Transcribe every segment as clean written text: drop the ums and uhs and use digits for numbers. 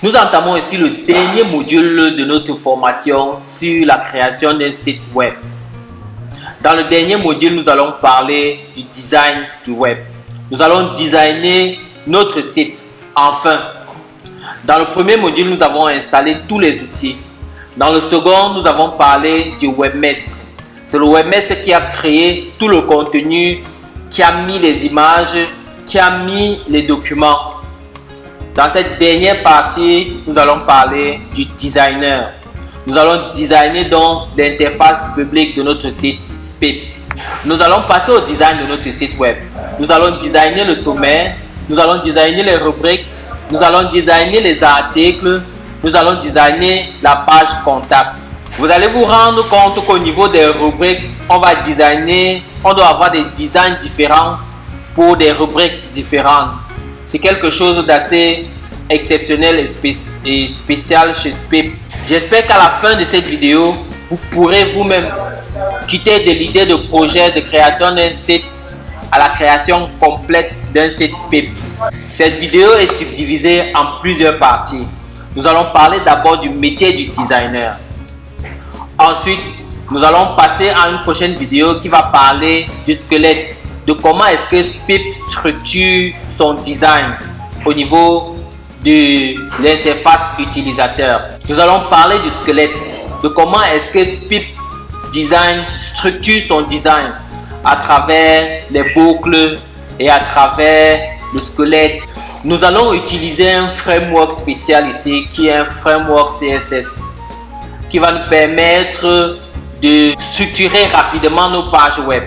Nous entamons ici le dernier module de notre formation sur la création d'un site web. Dans le dernier module, nous allons parler du design du web. Nous allons designer notre site. Enfin, dans le premier module, nous avons installé tous les outils. Dans le second, nous avons parlé du webmaster. C'est le webmaster qui a créé tout le contenu, qui a mis les images, qui a mis les documents. Dans cette dernière partie, nous allons parler du designer. Nous allons designer donc l'interface publique de notre site SPIP. Nous allons passer au design de notre site web. Nous allons designer le sommaire, nous allons designer les rubriques, nous allons designer les articles, nous allons designer la page contact. Vous allez vous rendre compte qu'au niveau des rubriques, on doit avoir des designs différents pour des rubriques différentes. C'est quelque chose d'assez exceptionnel et spécial chez SPIP. J'espère qu'à la fin de cette vidéo, vous pourrez vous-même quitter de l'idée de projet de création d'un site à la création complète d'un site SPIP. Cette vidéo est subdivisée en plusieurs parties. Nous allons parler d'abord du métier du designer. Ensuite, nous allons passer à une prochaine vidéo qui va parler du squelette, de comment est-ce que SPIP structure son design au niveau de l'interface utilisateur. Nous allons parler du squelette, de comment est-ce que SPIP structure son design à travers les boucles et à travers le squelette. Nous allons utiliser un framework spécial ici qui est un framework CSS qui va nous permettre de structurer rapidement nos pages web.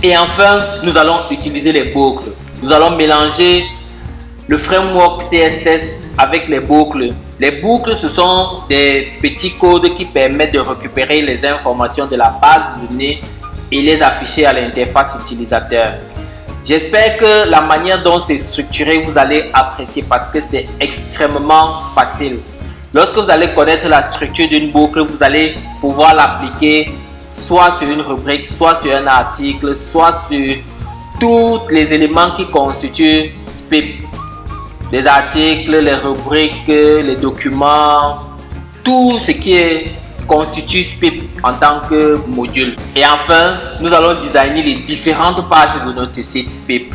Et enfin, nous allons utiliser les boucles. Nous allons mélanger le framework CSS avec les boucles. Les boucles, ce sont des petits codes qui permettent de récupérer les informations de la base de données et les afficher à l'interface utilisateur. J'espère que la manière dont c'est structuré, vous allez apprécier parce que c'est extrêmement facile. Lorsque vous allez connaître la structure d'une boucle, vous allez pouvoir l'appliquer soit sur une rubrique, soit sur un article, soit sur tous les éléments qui constituent SPIP. Les articles, les rubriques, les documents, tout ce qui constitue SPIP en tant que module. Et enfin, nous allons designer les différentes pages de notre site SPIP.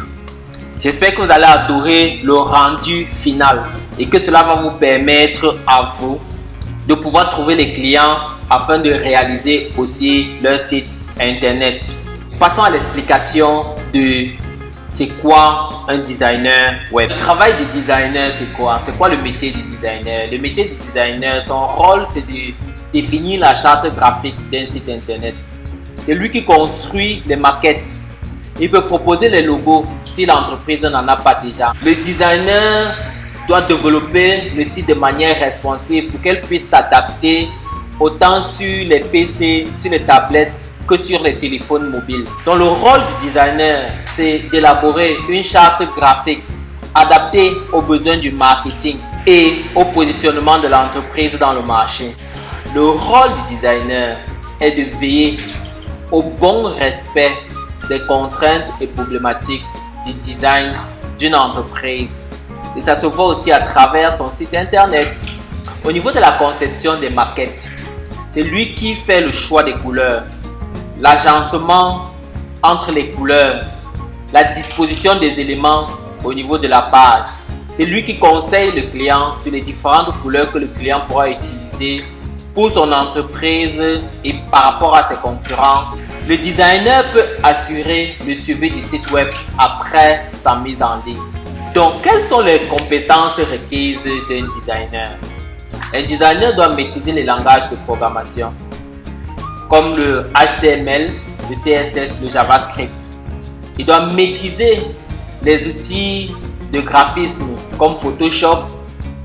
J'espère que vous allez adorer le rendu final et que cela va vous permettre à vous de pouvoir trouver les clients afin de réaliser aussi leur site internet. Passons à l'explication de c'est quoi un designer web. Le travail du designer, c'est quoi? C'est quoi le métier du designer? Le métier du designer, son rôle, c'est de définir la charte graphique d'un site internet. C'est lui qui construit les maquettes. Il peut proposer les logos si l'entreprise n'en a pas déjà. Le designer doit développer le site de manière responsive pour qu'elle puisse s'adapter autant sur les PC, sur les tablettes que sur les téléphones mobiles. Donc le rôle du designer, c'est d'élaborer une charte graphique adaptée aux besoins du marketing et au positionnement de l'entreprise dans le marché. Le rôle du designer est de veiller au bon respect des contraintes et problématiques du design d'une entreprise. Et ça se voit aussi à travers son site internet. Au niveau de la conception des maquettes, c'est lui qui fait le choix des couleurs, l'agencement entre les couleurs, la disposition des éléments au niveau de la page. C'est lui qui conseille le client sur les différentes couleurs que le client pourra utiliser pour son entreprise et par rapport à ses concurrents. Le designer peut assurer le suivi du site web après sa mise en ligne. Donc, quelles sont les compétences requises d'un designer? Un designer doit maîtriser les langages de programmation comme le HTML, le CSS, le JavaScript. Il doit maîtriser les outils de graphisme comme Photoshop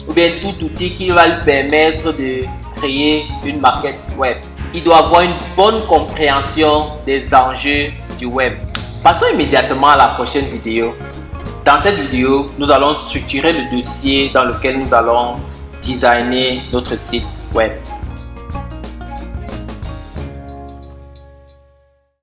ou bien tout outil qui va lui permettre de créer une maquette web. Il doit avoir une bonne compréhension des enjeux du web. Passons immédiatement à la prochaine vidéo. Dans cette vidéo, nous allons structurer le dossier dans lequel nous allons designer notre site web.